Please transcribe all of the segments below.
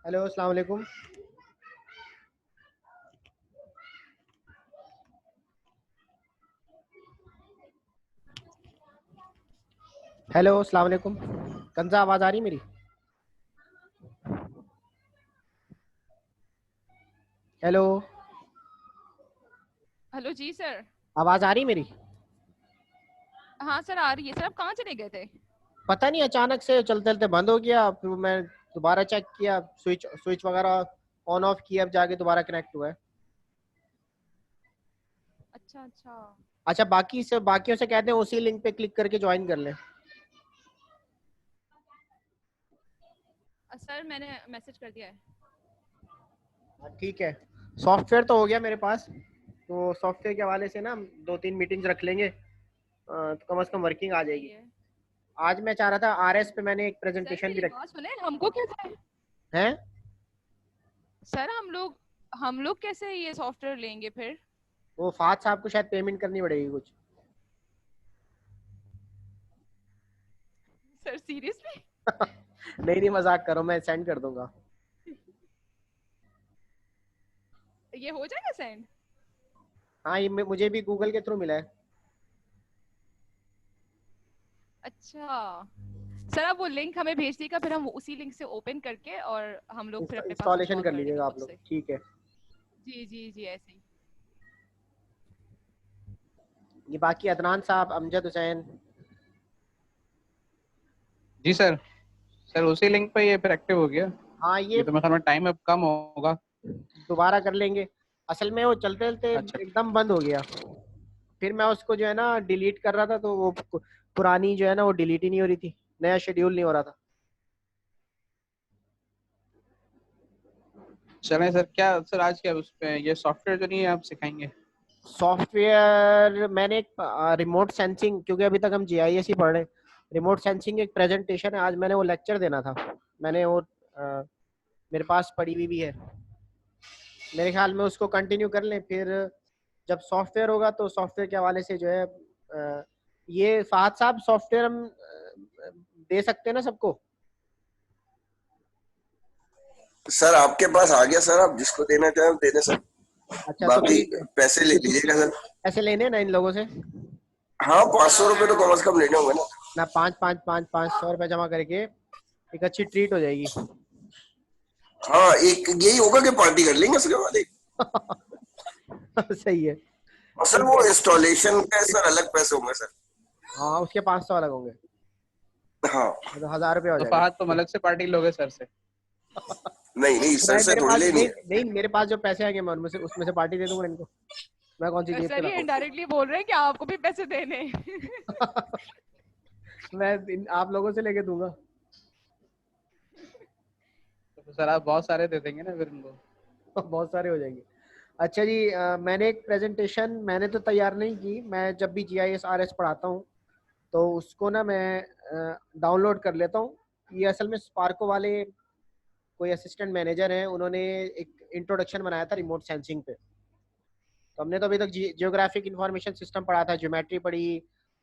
Hello, अस्सलाम वालेकुम। Hello, अस्सलाम वालेकुम। कंजा, आवाज़ आ रही मेरी? हेलो, हेलो जी सर। आवाज़ आ रही मेरी? हाँ सर, आ रही है। सर आप कहाँ चले गए थे? पता नहीं, अचानक से चलते चलते बंद हो गया। फिर मैं दोबारा चेक किया, स्विच स्विच वगैरह ऑन ऑफ किया, अब जाके दोबारा कनेक्ट हुआ है। अच्छा अच्छा। अच्छा, बाकियों से कहते हैं उसी लिंक पे क्लिक करके ज्वाइन कर लें। सर मैंने मैसेज कर दिया है। हाँ, ठीक है। सॉफ्टवेयर तो हो गया मेरे पास, तो सॉफ्टवेयर के हवाले से ना हम 2-3 मीटिंग्स रख लेंगे, तो कम से कम वर्किंग आ सही जाएगी। है। आज मैं चाह रहा था आरएस पे मैंने एक सर प्रेजेंटेशन भी मेरी रख बात सुने, हमको कैसे? है। सर हम लोग कैसे ये सॉफ्टवेयर लेंगे फिर? वो फाद साहब को शायद पेमेंट करनी पड़ेगी कुछ। Sir seriously? नहीं नहीं, मजाक करो, मैं सेंड कर दूंगा। ये हो जाएगा सेंड? हाँ, ये मुझे भी गूगल के थ्रू मिला है। अच्छा। सर आप वो लिंक हमें भेज दीजिएगा, फिर हम उसी लिंक से ओपन करके और हम लोग फिर अपने पास इंस्टॉलेशन इंस्टॉल कर कर लेंगे लीजिएगा आप खुद लोग, से। ठीक है। जी जी जी, ऐसे ही। ये बाकी अदनान साहब, अमजद हुसैन। जी सर। सर उसी लिंक पे ये फिर एक्टिव हो गया। हाँ, ये ये तो मेरे ख्याल में टाइम अब कम होगा। दोबारा कर लेंगे। असल में वो चलते चलते अच्छा। एकदम बंद हो गया। फिर मैं उसको जो है ना डिलीट कर रहा था, तो वो पुरानी जो है ना वो डिलीट ही नहीं हो रही थी, नया शेड्यूल नहीं हो रहा था। चलें सर, क्या सर आज क्या उस पे ये सॉफ्टवेयर जो नहीं है आप सिखाएंगे? सॉफ्टवेयर मैंने एक रिमोट सेंसिंग, क्योंकि अभी तक हम जीआईएस ही पढ़ रहे हैं। रिमोट सेंसिंग एक प्रेजेंटेशन है, आज मैंने वो लेक्चर देना था। मैंने वो मेरे पास पड़ी हुई भी है। मेरे ख्याल में उसको कंटिन्यू कर लें, फिर जब सॉफ्टवेयर होगा तो सॉफ्टवेयर के हवाले से जो है ये फहद साहब सॉफ्टवेयर हम दे सकते हैं ना सबको? सर आपके पास आ गया सर, आप जिसको देना चाहें दे दें सर। अच्छा, तो बाकी फिर पैसे ले लीजिएगा सर। ऐसे लेने हैं ना इन लोगों से? हाँ, 500 रुपये तो कम से कम लेने होंगे ना। ना, 500 रुपये जमा करके एक अच्छी ट्रीट हो जाएगी। हाँ, एक यही होगा कि पार्टी कर लेंगे उसके बाद एक। सही है। और सर ठीक वो है। इंस्टॉलेशन का सर अलग पैसे होंगे सर। हाँ, उसके 500 अलग होंगे, हाँ। तो 1000 रुपये हो तो जाएगा। फहद तुम अलग से पार्टी लोगे सर से? नहीं नहीं, सर से मेरे थोड़ी पास लेनी नहीं है। नहीं, मेरे पास जो पैसे आएंगे मैं उनमें से पार्टी दे दूंगा इनको। मैं कौन सी जेब से सर ये लाऊं? इनडायरेक्टली बोल रहे हैं कि आपको भी पैसे देने हैं। मैं आप लोगों से लेके दूंगा। तो सर आप बहुत सारे दे देंगे ना फिर उनको। बहुत सारे हो जाएंगे। अच्छा जी, मैंने एक प्रेजेंटेशन मैंने तो तैयार नहीं की। मैं जब भी जीआईएस आरएस पढ़ाता हूँ तो उसको ना मैं डाउनलोड कर लेता हूँ। ये असल में स्पार्को वाले कोई असिस्टेंट मैनेजर हैं, उन्होंने एक इंट्रोडक्शन बनाया था रिमोट सेंसिंग पे। तो हमने तो अभी तक जियोग्राफिक इंफॉर्मेशन सिस्टम पढ़ा था, ज्योमेट्री पढ़ी,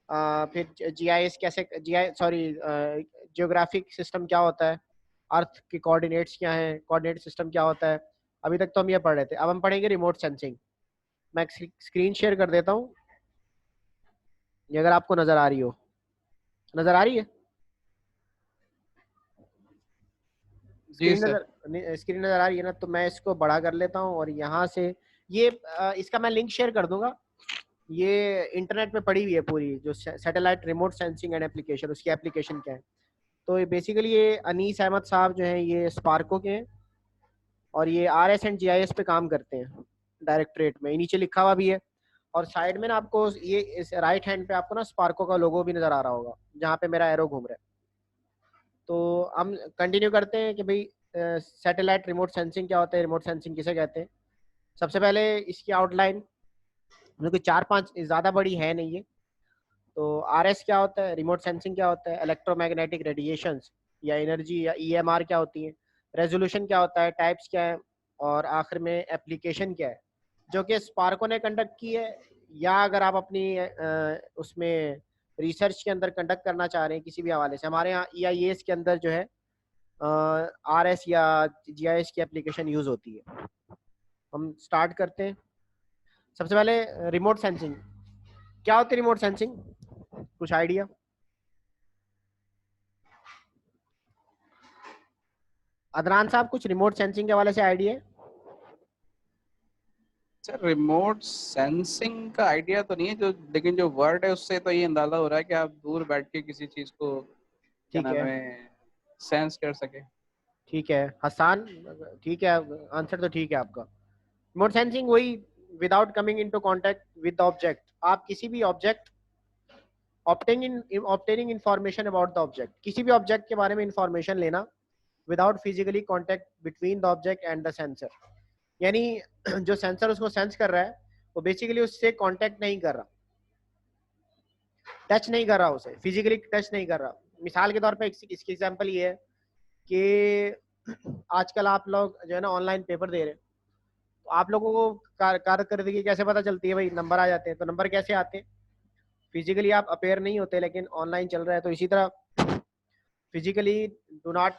फिर जीआईएस कैसे, जीआई सॉरी जियोग्राफिक सिस्टम क्या होता है, अर्थ के कोऑर्डिनेट्स क्या हैं, कोऑर्डिनेट सिस्टम क्या होता है। अभी तक तो हम ये पढ़ रहे थे, अब हम पढ़ेंगे रिमोट सेंसिंग। मैं स्क्रीन शेयर कर देता हूँ, ये अगर आपको नजर आ रही हो। नजर आ रही है? जी स्क्रीन सर। नजर स्क्रीन नजर आ रही है ना? तो मैं इसको बड़ा कर लेता हूँ और यहाँ से ये इसका मैं लिंक शेयर कर दूंगा। ये इंटरनेट पे पड़ी हुई है पूरी, जो satellite remote sensing and application, उसकी एप्लीकेशन क्या है। तो ये बेसिकली ये अनीस अहमद साहब जो हैं ये स्पार्को के हैं, और ये आरएस एंड जीआईएस पे काम करते हैं डायरेक्टरेट में। नीचे लिखा हुआ भी है, और साइड में ना आपको ये इस राइट हैंड पे आपको ना स्पार्को का लोगो भी नजर आ रहा होगा, जहाँ पे मेरा एरो घूम रहा है। तो हम कंटिन्यू करते हैं कि भाई सैटेलाइट रिमोट सेंसिंग क्या होता है, रिमोट सेंसिंग किसे कहते हैं। सबसे पहले इसकी आउटलाइन, क्योंकि 4-5 ज़्यादा बड़ी है नहीं ये। तो आरएस क्या होता है, रिमोट सेंसिंग क्या होता है, इलेक्ट्रोमैग्नेटिक रेडिएशंस या एनर्जी या ईएमआर क्या होती है, रेजोल्यूशन क्या होता है, टाइप्स क्या है, और आखिर में एप्लीकेशन क्या है, जो कि स्पार्को ने कंडक्ट की है। या अगर आप अपनी उसमें रिसर्च के अंदर कंडक्ट करना चाह रहे हैं किसी भी हवाले से, हमारे यहाँ ईआईएस के अंदर जो है RS या GIS की एप्लीकेशन यूज होती है। हम स्टार्ट करते हैं। सबसे पहले रिमोट सेंसिंग। क्या होती है रिमोट सेंसिंग, कुछ आइडिया? अदनान साहब, कुछ रिमोट सेंसिंग के हवाले से आइडिया है? सर रिमोट सेंसिंग का आइडिया तो नहीं है, जो लेकिन जो वर्ड है उससे तो ये अंदाजा हो रहा है कि आप दूर बैठ के किसी चीज को क्या ठीक नाम है, है सेंस कर सके। ठीक है हसान, ठीक है, आंसर तो ठीक है आपका। रिमोट सेंसिंग वही, without coming into contact with the object, आप किसी भी object, obtaining information about the object, किसी भी ऑब्जेक्ट के बारे में इंफॉर्मेशन लेना without physically contact between the object and the sensor. यानी जो सेंसर उसको सेंस कर रहा है वो बेसिकली उससे कांटेक्ट नहीं कर रहा, टच नहीं कर रहा, उसे फिजिकली टच नहीं कर रहा। मिसाल के तौर पे इसकी एग्जांपल ये है कि आजकल आप लोग जो है ना ऑनलाइन पेपर दे रहे हैं, तो आप लोगों को कारकर्दगी कैसे पता चलती है? भाई नंबर आ जाते हैं, तो नंबर कैसे आते हैं? फिजिकली आप अपेयर नहीं होते, लेकिन ऑनलाइन चल रहा है। तो इसी तरह फिजिकली डू नॉट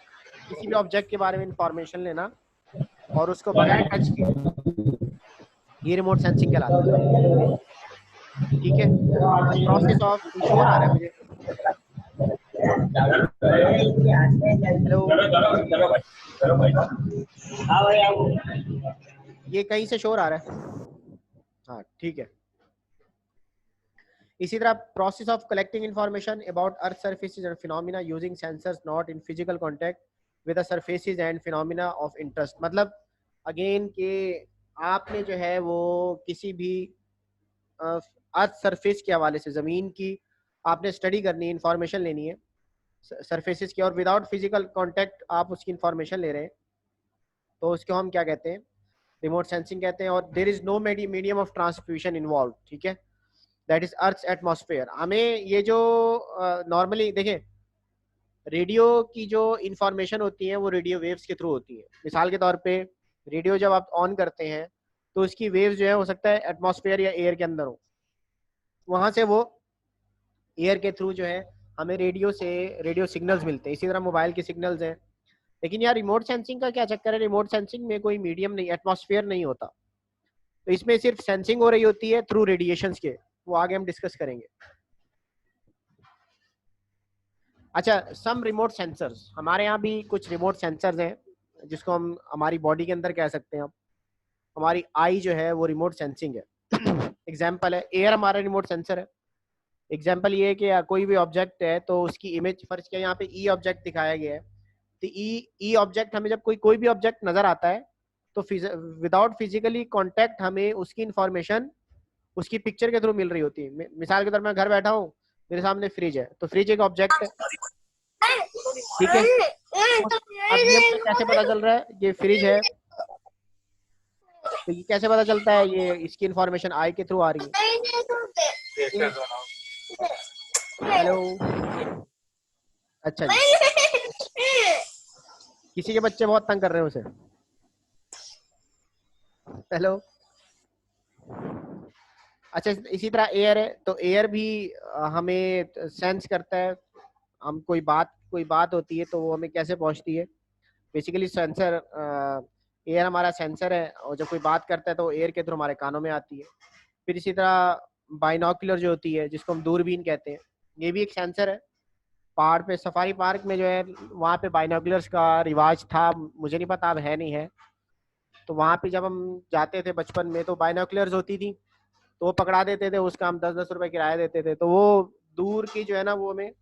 किसी भी ऑब्जेक्ट के बारे में इंफॉर्मेशन लेना और उसको बगैर टच के, ये रिमोट सेंसिंग कहलाता है। ठीक है, प्रोसेस ऑफ शोर आ रहा है मुझे। हेलो, ये कहीं से शोर आ रहा है? हाँ ठीक है। इसी तरह process of collecting information about earth surfaces and phenomena using sensors not in physical contact with the surfaces and phenomena of interest. मतलब अगेन के आपने जो है वो किसी भी अर्थ सरफेस के हवाले से, ज़मीन की आपने स्टडी करनी है, इंफॉर्मेशन लेनी है सरफेसेस की, और विदाउट फिजिकल कांटेक्ट आप उसकी इंफॉर्मेशन ले रहे हैं, तो उसको हम क्या कहते हैं? रिमोट सेंसिंग कहते हैं। और there is no medium of transfusion involve, ठीक है, दैट इज अर्थ एटमॉस्फेयर। हमें ये जो नॉर्मली देखें, रेडियो की जो इंफॉर्मेशन होती है वो रेडियो वेव्स के थ्रू होती है। मिसाल के तौर पे रेडियो जब आप ऑन करते हैं तो उसकी वेव्स जो है हो सकता है एटमॉस्फेयर या एयर के अंदर हो, वहां से वो एयर के थ्रू जो है हमें रेडियो से रेडियो सिग्नल्स मिलते हैं। इसी तरह मोबाइल के सिग्नल्स हैं। लेकिन यार रिमोट सेंसिंग का क्या चक्कर है? रिमोट सेंसिंग में कोई मीडियम नहीं, एटमॉस्फेयर नहीं होता, तो इसमें सिर्फ सेंसिंग हो रही होती है थ्रू रेडिएशंस के, वो आगे हम डिस्कस करेंगे। अच्छा, सम रिमोट सेंसर्स, हमारे यहाँ भी कुछ रिमोट सेंसर्स हैं जिसको हम हमारी बॉडी के अंदर कह सकते हैं। हम हमारी आई जो है वो रिमोट सेंसिंग है। एग्जाम्पल है एयर, हमारा रिमोट सेंसर है। एग्जाम्पल ये है कि कोई भी ऑब्जेक्ट है तो उसकी इमेज, फर्ज किया यहाँ पे ई ऑब्जेक्ट दिखाया गया है, तो ई ऑब्जेक्ट हमें जब कोई भी ऑब्जेक्ट नजर आता है तो विदाउट फिजिकली कांटेक्ट हमें उसकी इंफॉर्मेशन उसकी पिक्चर के थ्रू मिल रही होती है। मिसाल के तौर पर मैं घर बैठा हूँ, मेरे सामने फ्रिज है, तो फ्रिज एक ऑब्जेक्ट है, ठीक है। अब ये मुझे कैसे पता चल रहा है ये फ्रिज है? तो ये कैसे पता चलता है? ये इसकी इंफॉर्मेशन आई के थ्रू आ रही है। हेलो, अच्छा जी, किसी के बच्चे बहुत तंग कर रहे हैं उसे। हेलो, अच्छा, इसी तरह एयर है, तो एयर भी हमें सेंस करता है। हम कोई बात होती है तो वो हमें कैसे पहुंचती है? बेसिकली सेंसर, एयर हमारा सेंसर है, और जब कोई बात करता है तो एयर के थ्रू हमारे कानों में आती है। फिर इसी तरह बाइनोकुलर जो होती है, जिसको हम दूरबीन कहते हैं, ये भी एक सेंसर है। पहाड़ पे सफारी पार्क में जो है वहाँ पे बाइनोकुलर्स का रिवाज था, मुझे नहीं पता अब है नहीं है। तो वहाँ पे जब हम जाते थे बचपन में तो बाइनोकुलर्स होती थी, तो वो पकड़ा देते थे, उसका हम 10-10 रुपए किराया देते थे, तो वो दूर की जो है ना वो हमें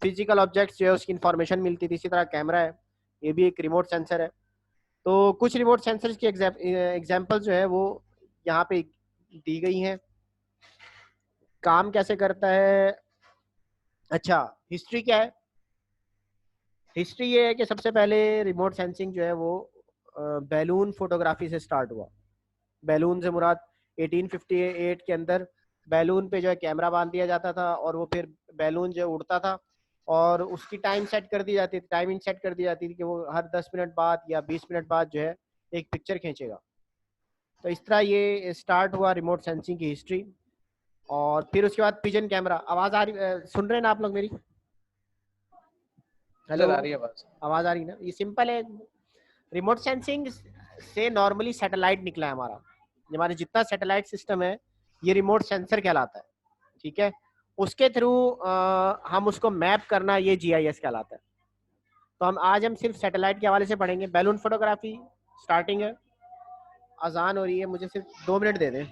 फिजिकल ऑब्जेक्ट्स जो है उसकी इन्फॉर्मेशन मिलती थी। इसी तरह कैमरा है, ये भी एक रिमोट सेंसर है। तो कुछ रिमोट सेंसर्स की एग्जाम्पल जो है वो यहाँ पे दी गई हैं। काम कैसे करता है? अच्छा, हिस्ट्री क्या है? हिस्ट्री ये है कि सबसे पहले रिमोट सेंसिंग जो है वो बैलून फोटोग्राफी से स्टार्ट हुआ। बैलून से मुराद 1858 के अंदर बैलून पे जो है कैमरा बांध दिया जाता था, और वो फिर बैलून जो उड़ता था और उसकी टाइम सेट कर दी जाती थी, टाइमिंग सेट कर दी जाती थी कि वो हर 10 मिनट बाद या 20 मिनट बाद जो है एक पिक्चर खींचेगा। तो इस तरह ये स्टार्ट हुआ रिमोट सेंसिंग की हिस्ट्री। और फिर उसके बाद पिजन कैमरा। आवाज़ आ रही, सुन रहे हैं ना आप लोग मेरी? हेलो, सर आ रही है आवाज? आवाज आ रही ना? ये सिंपल है। रिमोट सेंसिंग से नॉर्मली सैटेलाइट निकला है हमारा। हमारे जितना सैटेलाइट सिस्टम है ये रिमोट सेंसर कहलाता है, ठीक है। उसके थ्रू हम उसको मैप करना, ये जीआईएस कहलाता है। तो हम सिर्फ सैटेलाइट के हवाले से पढ़ेंगे। बैलून फोटोग्राफी स्टार्टिंग है। अजान हो रही है, मुझे सिर्फ 2 मिनट दे दें।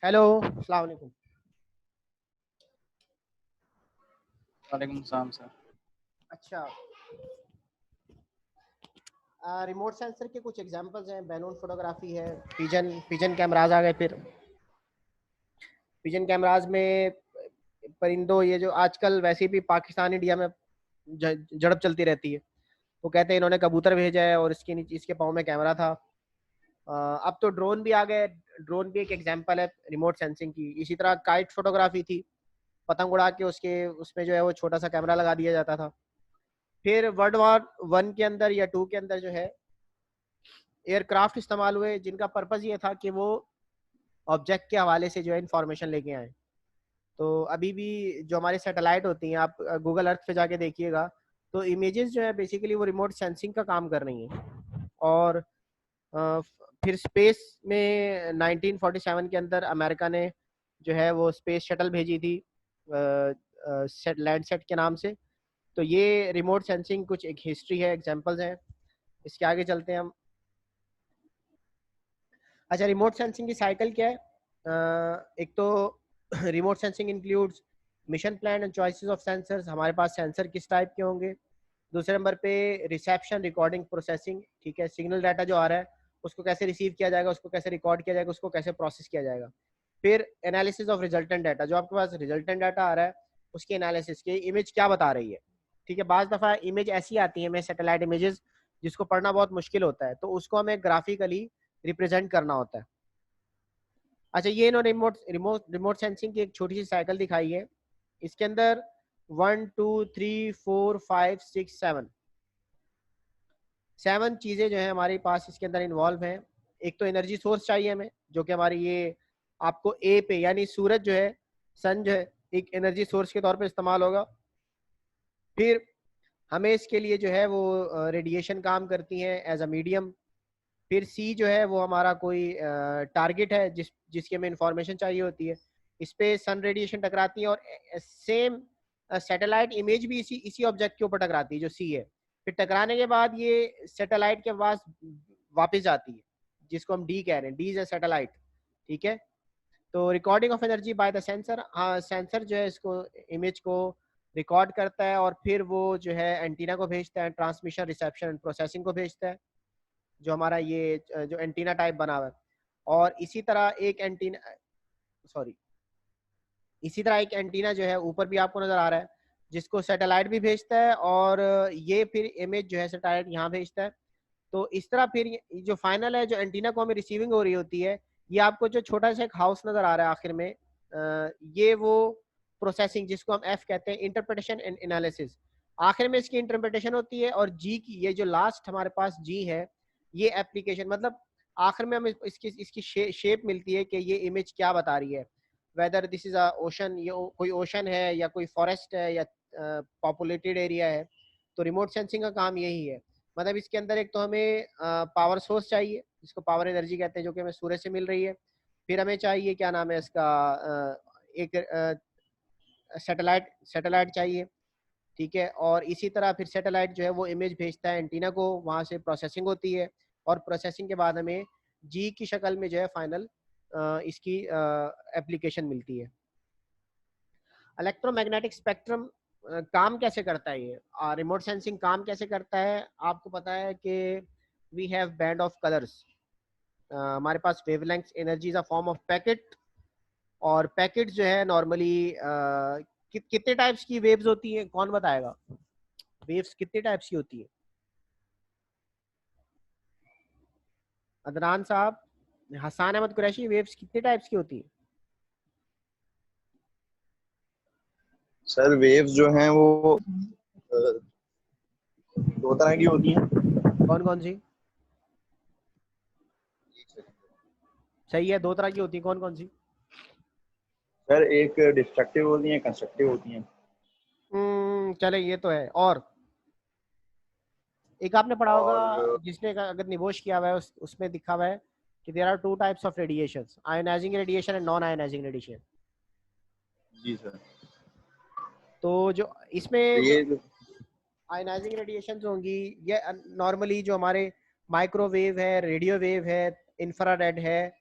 हेलो, अस्सलाम वालेकुम। वालेकुम सलाम सर। अच्छा, रिमोट सेंसर के कुछ एग्जांपल्स हैं। बैलून फोटोग्राफी है, पिजन कैमराज आ गए। फिर पिजन कैमराज में परिंदों, ये जो आजकल वैसे भी पाकिस्तान इंडिया में झड़प चलती रहती है, वो कहते हैं इन्होंने कबूतर भेजा है और इसके नीचे इसके पाँव में कैमरा था। अब तो ड्रोन भी आ गए। ड्रोन भी एक एग्जांपल है रिमोट सेंसिंग की। इसी तरह काइट फोटोग्राफी थी, पतंग उड़ा के उसके उसमें जो है वो छोटा सा कैमरा लगा दिया जाता था। फिर वर्ल्ड war 1 के अंदर या 2 के अंदर जो है एयरक्राफ्ट इस्तेमाल हुए, जिनका पर्पज़ ये था कि वो ऑब्जेक्ट के हवाले से जो है इंफॉर्मेशन लेके आए। तो अभी भी जो हमारे सैटेलाइट होती हैं, आप गूगल अर्थ पे जाके देखिएगा, तो इमेजेस जो है बेसिकली वो रिमोट सेंसिंग का काम कर रही हैं। और फिर स्पेस में 1947 के अंदर अमेरिका ने जो है वो स्पेस शटल भेजी थी लैंडसेट के नाम से। तो ये रिमोट सेंसिंग कुछ एक हिस्ट्री है, एग्जांपल्स हैं। इसके आगे चलते हैं हम। अच्छा, रिमोट सेंसिंग की साइकिल क्या है? एक तो remote sensing includes mission plan and choices of sensors. हमारे पास सेंसर किस टाइप के होंगे। दूसरे नंबर पे रिसेप्शन, रिकॉर्डिंग, प्रोसेसिंग, ठीक है। सिग्नल डाटा जो आ रहा है उसको कैसे रिसीव किया जाएगा, उसको कैसे रिकॉर्ड किया जाएगा, उसको कैसे प्रोसेस किया जाएगा। फिर एनालिसिस ऑफ रिजल्टेंट डाटा, जो आपके पास रिजल्टेंट डाटा आ रहा है उसकी एनालिसिस की इमेज क्या बता रही है, ठीक है। बाज़ दफ़ा इमेज ऐसी आती है, मैं सैटेलाइट इमेजेस जिसको पढ़ना बहुत मुश्किल होता है, तो उसको हमें ग्राफिकली रिप्रेजेंट करना होता है। अच्छा, ये इन्होंने रिमोट रिमोट रिमोट सेंसिंग की एक छोटी सी साइकिल दिखाई है। इसके अंदर 1 2 3 4 5 6 7 चीज़ें जो है हमारे पास इसके अंदर इन्वॉल्व हैं। एक तो एनर्जी सोर्स चाहिए हमें, जो कि हमारी ये आपको ए पे यानी सूरज जो है, सन जो है, एक एनर्जी सोर्स के तौर पे इस्तेमाल होगा। फिर हमें इसके लिए जो है वो रेडिएशन काम करती हैं एज अ मीडियम। फिर सी जो है वो हमारा कोई टारगेट है जिसकी हमें इंफॉर्मेशन चाहिए होती है। इस पे सन रेडिएशन टकराती है और सेम सैटेलाइट इमेज भी इसी ऑब्जेक्ट के ऊपर टकराती है जो सी है। फिर टकराने के बाद ये सैटेलाइट के पास वापस जाती है, जिसको हम डी कह रहे हैं, डी इज अ सैटेलाइट, ठीक है। तो recording of energy by the sensor, हाँ सेंसर जो है इसको इमेज को रिकॉर्ड करता है और फिर वो जो है एंटीना को भेजता है, ट्रांसमिशन रिसेप्शन एंड प्रोसेसिंग को भेजता है, जो हमारा ये जो एंटीना टाइप बना हुआ है। और इसी तरह एक एंटीना जो है ऊपर भी आपको नजर आ रहा है, जिसको सैटेलाइट भी भेजता है और ये फिर इमेज जो है सैटेलाइट यहाँ भेजता है। तो इस तरह फिर जो फाइनल है, जो एंटीना को हमें रिसीविंग हो रही होती है, ये आपको जो छोटा सा एक हाउस नजर आ रहा है आखिर में, ये वो प्रोसेसिंग जिसको हम एफ कहते हैं, इंटरप्रिटेशन एंड एनालिसिस, आखिर में इसकी इंटरप्रिटेशन होती है। और जी की ये जो लास्ट हमारे पास जी है, ये एप्लीकेशन, मतलब आखिर में हमें इसकी शेप मिलती है कि ये इमेज क्या बता रही है, whether this is a ocean, ये कोई ओशन है या कोई फॉरेस्ट है या पॉपुलेटेड एरिया है। तो रिमोट सेंसिंग का काम यही है। मतलब इसके अंदर एक तो हमें पावर सोर्स चाहिए जिसको पावर एनर्जी कहते हैं, जो कि हमें सूरज से मिल रही है। फिर हमें चाहिए क्या नाम है इसका, एक सैटेलाइट चाहिए, ठीक है। और इसी तरह फिर सैटेलाइट जो है वो इमेज भेजता है एंटीना को, वहाँ से प्रोसेसिंग होती है और प्रोसेसिंग के बाद हमें जी की शक्ल में जो है फाइनल इसकी एप्लीकेशन मिलती है। इलेक्ट्रोमैग्नेटिक स्पेक्ट्रम काम कैसे करता है, ये रिमोट सेंसिंग काम कैसे करता है? आपको पता है कि we have band of colours, हमारे पास wavelength energy is a form of packet, और पैकेट जो है नॉर्मली कितने टाइप्स की वेव्स होती हैं, कौन बताएगा? वेव्स कितने टाइप्स की होती है? अदनान साहब, हसान अहमद कुरैशी, वेव्स कितने टाइप्स की होती है? सर वेव्स जो हैं वो दो तरह की होती हैं। कौन कौन सी? सही है, दो तरह की होती है, कौन कौन सी? सर एक डिस्ट्रक्टिव होती हैं, कंस्ट्रक्टिव होती हैं। चले, ये तो है। और एक आपने पढ़ा होगा, और जिसने अगर निबोश किया हुआ है उसमें दिखा हुआ है कि there are two types of radiations, ionising radiation and non ionising radiation. जी सर, तो जो इसमें ये आयोनाइजिंग रेडिएशन होंगी, ये नॉर्मली जो हमारे माइक्रोवेव है, रेडियो वेव है, इंफ्रारेड है,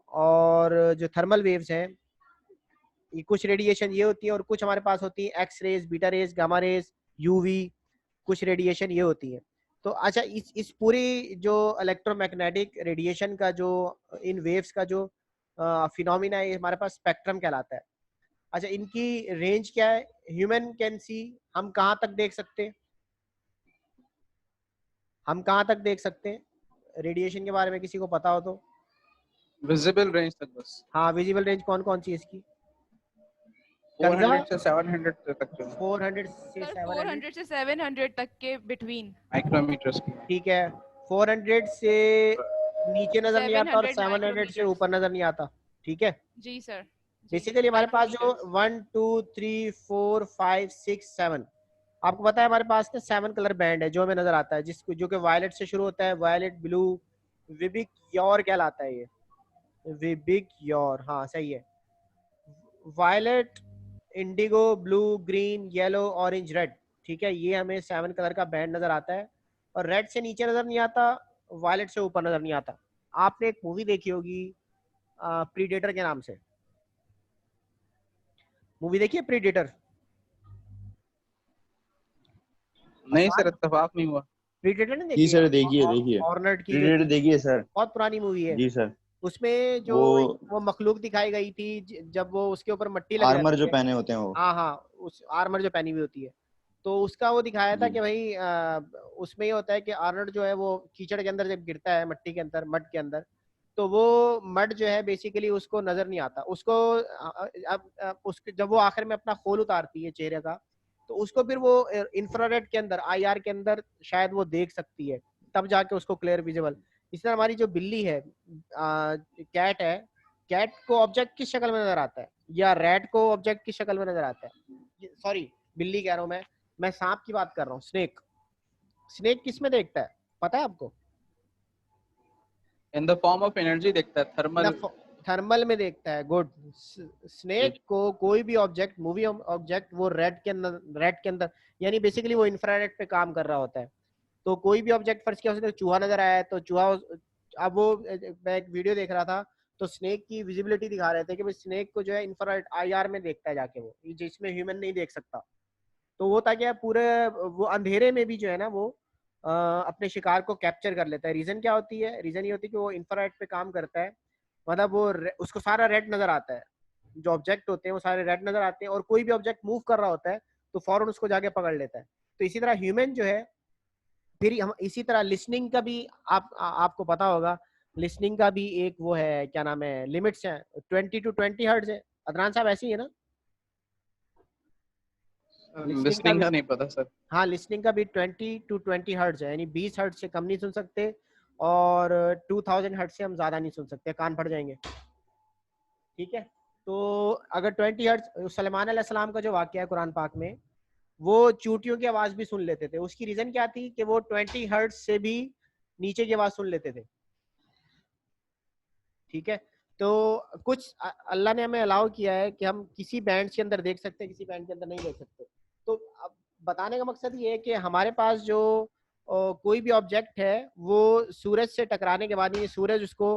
और जो थर्मल वेव्स हैं, ये कुछ रेडिएशन ये होती है, और कुछ हमारे पास होती है X rays, beta rays, gamma rays, UV, कुछ रेडिएशन ये होती है। तो अच्छा, इस पूरी जो इलेक्ट्रोमैग्नेटिक रेडिएशन का जो इन वेव्स का जो फिनोमिना है, हमारे पास स्पेक्ट्रम कहलाता है। अच्छा, इनकी रेंज क्या है? ह्यूमन कैन सी, हम कहाँ तक देख सकते हैं? हम कहाँ तक देख सकते हैं रेडिएशन के बारे में, किसी को पता हो तो? विजिबल रेंज तक बस। हाँ, विजिबल रेंज कौन कौन सी है इसकी? 400 से 700 तक जो 400 से सर 700, 400 से 700 तक के बिटवीन। माइक्रोमीटर्स की। ठीक है। 400 से नीचे नजर नहीं आता और 700 700 से माइक्रोमीटर्स। ऊपर नजर नहीं आता, ठीक है। जी सर। बेसिकली हमारे पास जो माइक्रोमीटर्स। 1 2 3 4 5 6 7, आपको पता है हमारे पास ना 7 कलर बैंड है जो हमें नजर आता है, जिसको जो कि वायलेट से शुरू होता है, वायलेट, ब्लू, विबिक योर कहलाता है ये, विबिक योर, हाँ सही है। Violet, indigo, blue, green, yellow, orange, red, ठीक है। ये हमें 7 कलर का बैंड नजर आता है, और रेड से नीचे नजर नहीं आता, वायलेट से ऊपर नजर नहीं आता। आपने एक मूवी देखी होगी प्रीडेटर के नाम से, मूवी देखी है प्रीडेटर? नहीं सर, इत्तेफाक नहीं हुआ। प्रीडेटर नहीं जी देखी? सर, देखिए ऑर्नर्ड की जो प्रीडेटर देखिए सर। बहुत पुरानी मूवी है। जी सर, उसमें जो वो मखलूक दिखाई गई थी, जब वो उसके ऊपर मट्टी लग आर्मर जाती जो है, पहने होते हैं वो। हाँ हाँ, उस आर्मर जो पहनी हुई होती है, तो उसका वो दिखाया था जी। कि भाई उसमें ये होता है कि आर्नल्ड जो है वो कीचड़ के अंदर जब गिरता है, मट्टी के अंदर, मड के अंदर, तो वो मड जो है बेसिकली उसको नजर नहीं आता उसको। अब उसके जब वो आखिर में अपना खोल उतारती है चेहरे का, तो उसको फिर वो इंफ्रारेड के अंदर, आईआर के अंदर शायद वो देख सकती है, तब जाके उसको क्लियर विजिबल। इस तरह हमारी जो बिल्ली है, कैट है, कैट को ऑब्जेक्ट किस शक्ल में नजर आता है, या रैट को ऑब्जेक्ट किस शक्ल में नजर आता है? सॉरी, बिल्ली कह रहा हूँ मैं सांप की बात कर रहा हूँ। स्नेक, स्नेक किस में देखता है, पता है आपको? In the form of energy देखता है, थर्मल थर्मल में देखता है, गुड। स्नेक को कोई भी ऑब्जेक्ट, मूवी ऑब्जेक्ट, वो रेड के अंदर यानी बेसिकली वो इंफ्रारेड पे काम कर रहा होता है। तो कोई भी ऑब्जेक्ट फर्स्ट क्या हो सकता है, चूहा नजर आया है तो चूहा, अब वो मैं एक वीडियो देख रहा था तो स्नेक की विजिबिलिटी दिखा रहे थे कि भाई स्नेक को जो है इंफ्रारेड IR में देखता है जाके, वो जिसमें ह्यूमन नहीं देख सकता। तो वो था क्या, पूरे वो अंधेरे में भी जो है ना वो अपने शिकार को कैप्चर कर लेता है। रीजन क्या होती है, रीजन ये होती है कि वो इंफ्रारेड पे काम करता है, मतलब वो उसको सारा रेड नजर आता है, जो ऑब्जेक्ट होते हैं वो सारे रेड नजर आते हैं, और कोई भी ऑब्जेक्ट मूव कर रहा होता है तो फौरन उसको जाके पकड़ लेता है। तो इसी तरह ह्यूमन जो है, फिर हम इसी तरह लिसनिंग का भी आपको पता होगा, लिसनिंग का भी एक वो है, क्या नाम है, लिमिट्स हैं, 20 to 20 हर्ट्ज है। अदनान साहब ऐसी है ना? लिसनिंग का नहीं पता सर। हाँ, लिसनिंग का भी 20 to 20 हर्ट्ज है, यानी 20 हर्ट्ज से कम नहीं सुन सकते, और 2000 हर्ट्ज से हम ज्यादा नहीं सुन सकते, कान फट जाएंगे। ठीक है, तो अगर 20 हर्ट्ज, सलेमान अलैहिस्सलाम का जो वाकया है कुरान पाक में, वो चूटियों की आवाज भी सुन लेते थे। उसकी रीजन क्या थी कि वो 20 हर्ट्ज से भी नीचे की आवाज सुन लेते थे। ठीक है, तो कुछ अल्लाह ने हमें अलाउ किया है कि हम किसी बैंड के अंदर देख सकते हैं, किसी बैंड के अंदर नहीं देख सकते। तो अब बताने का मकसद ये है कि हमारे पास जो कोई भी ऑब्जेक्ट है वो सूरज से टकराने के बाद, ये सूरज उसको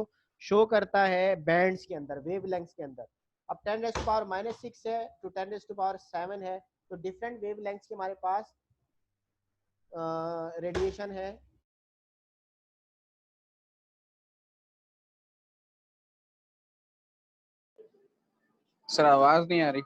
शो करता है बैंड्स के अंदर, वेवलेंथ्स के अंदर। अब 10⁻⁻6 है तो 10⁻7 है, तो डिफरेंट वेवलेंथ्स के हमारे पास रेडिएशन है। सर आवाज नहीं आ रही।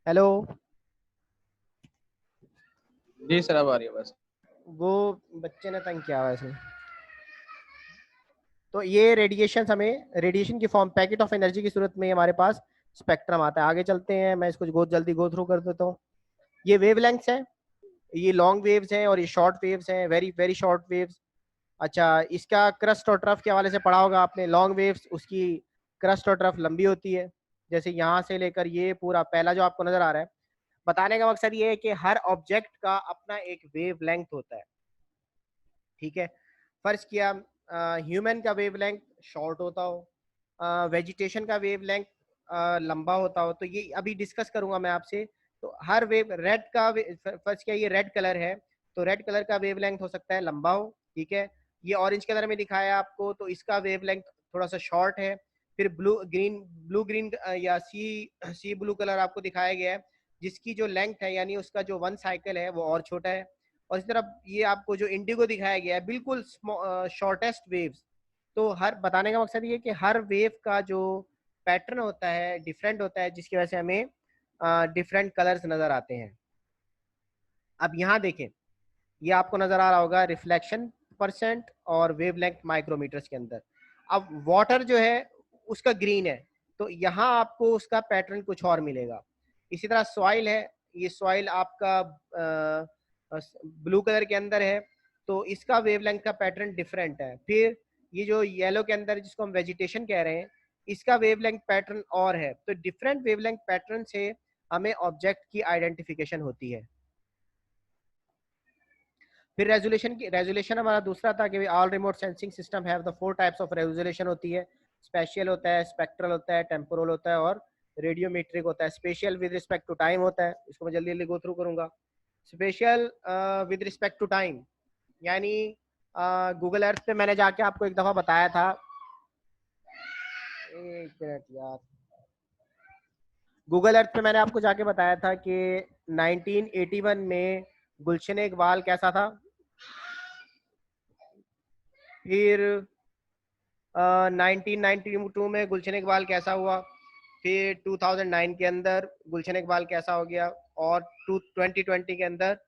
हेलो, जी सर अब आ रही है बस। वो बच्चे ने तंग किया हुआ है इसमें। तो ये रेडिएशन, हमें रेडिएशन की फॉर्म, पैकेट ऑफ एनर्जी की सूरत में हमारे पास स्पेक्ट्रम आता है। आगे चलते हैं, मैं इसको बहुत जल्दी गो थ्रू कर देता हूँ। ये वेवलेंथ्स हैं, ये लॉन्ग वेव्स हैं और ये शॉर्ट वेव्स हैं, वेरी वेरी शॉर्ट वेव्स। अच्छा, इसका क्रस्ट और ट्रफ के हवाले से पढ़ा होगा आपने। लॉन्ग वेव्स, उसकी क्रस्ट और ट्रफ लंबी होती है, जैसे यहाँ से लेकर ये पूरा पहला जो आपको नजर आ रहा है। बताने का मकसद ये है कि हर ऑब्जेक्ट का अपना एक वेव लेंथ होता है। ठीक है, फर्ज किया ह्यूमन का वेवलेंथ शॉर्ट होता हो, वेजिटेशन का वेवलेंथ लंबा होता हो, तो ये अभी डिस्कस करूंगा मैं आपसे। तो हर वेव, रेड का फर्ज किया ये रेड कलर है, तो रेड कलर का वेवलेंथ हो सकता है लंबा हो। ठीक है, ये ऑरेंज कलर में दिखाया आपको, तो इसका वेवलेंथ थोड़ा सा शॉर्ट है। फिर ब्लू ग्रीन या सी ब्लू कलर आपको दिखाया गया है, जिसकी जो लेंथ है यानी उसका जो 1 साइकिल है वो और छोटा है। और इस तरफ ये आपको जो इंडिगो दिखाया गया है, बिल्कुल शॉर्टेस्ट वेव्स। तो हर बताने का मकसद ये कि हर वेव का जो पैटर्न होता है डिफरेंट होता है, जिसकी वजह से हमें डिफरेंट कलर्स नजर आते हैं। अब यहाँ देखें, ये आपको नजर आ रहा होगा रिफ्लेक्शन परसेंट और वेवलेंथ माइक्रोमीटर्स के अंदर। अब वाटर जो है उसका ग्रीन है, तो यहाँ आपको उसका पैटर्न कुछ और मिलेगा। इसी तरह सॉइल है, ये सॉइल आपका ब्लू कलर के अंदर है, तो इसका वेवलेंथ का पैटर्न डिफरेंट है। फिर ये जो येलो के अंदर जिसको हम वेजिटेशन कह रहे हैं, इसका वेवलेंथ पैटर्न और है। तो डिफरेंट वेवलेंथ पैटर्न से हमें ऑब्जेक्ट की आइडेंटिफिकेशन होती है। फिर रेजोल्यूशन हमारा दूसरा था कि all remote sensing system have the 4 types of resolution होती है। स्पेशियल होता है, स्पेक्ट्रल होता है, टेम्पोरल होता है और रेडियोमेट्रिक होता है। Spatial with respect to time होता है, इसको मैं जल्दी जल्दी गो थ्रू करूंगा। Special with respect to time, यानी गूगल अर्थ पे मैंने जाके आपको एक दफा बताया था, एक मिनट यार, गूगल अर्थ पे मैंने आपको जाके बताया था कि 1981 में गुलशन इकबाल कैसा था, फिर 1992 में गुलशन इकबाल कैसा हुआ, फिर 2009 के अंदर गुलशन इकबाल कैसा हो गया, और 2020 के अंदर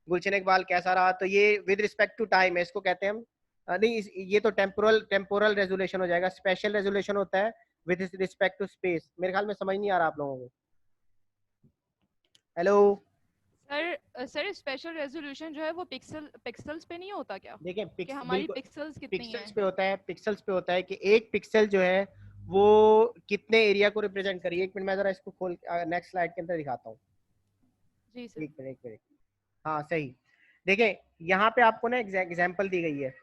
गुलशन इकबाल कैसा रहा। तो ये विद रिस्पेक्ट टू टाइम है, इसको कहते हैं हम नहीं, ये तो टेम्पोरल रेजोल्यूशन हो जाएगा। स्पेशल रेजोल्यूशन होता है विद रिस्पेक्ट टू स्पेस। मेरे ख्याल में समझ नहीं आ रहा आप लोगों को। हेलो सर स्पेशल रेजोल्यूशन जो है वो पिक्सल्स पे नहीं होता क्या? देखिए, कि हमारी पिक्सल्स कितनी पिक्सल्स हैं? पे होता है, पिक्सल्स पे होता है कि एक पिक्सल जो है वो कितने एरिया को रिप्रेजेंट करिए। एक मिनट मैं जरा इसको खोल नेक्स्ट स्लाइड के अंदर दिखाता हूँ। जी सर। एक मिनट। हाँ सही। देखिए यहाँ पे आपको ना एग्जाम्पल दी गई है।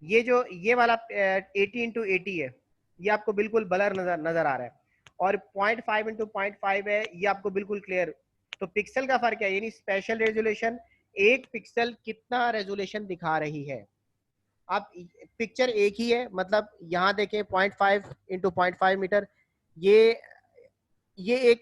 ये जो ये वाला 80x80 है, ये आपको बिल्कुल ब्लर नजर आ रहा है, और 0.5x0.5 है, ये आपको बिल्कुल क्लियर। तो पिक्सल का फर्क है, यानी स्पेशल रेजोल्यूशन, एक पिक्सल कितना रेजोल्यूशन दिखा रही है। आप पिक्चर एक ही है, मतलब यहाँ देखें 0.5x0.5 मीटर, ये एक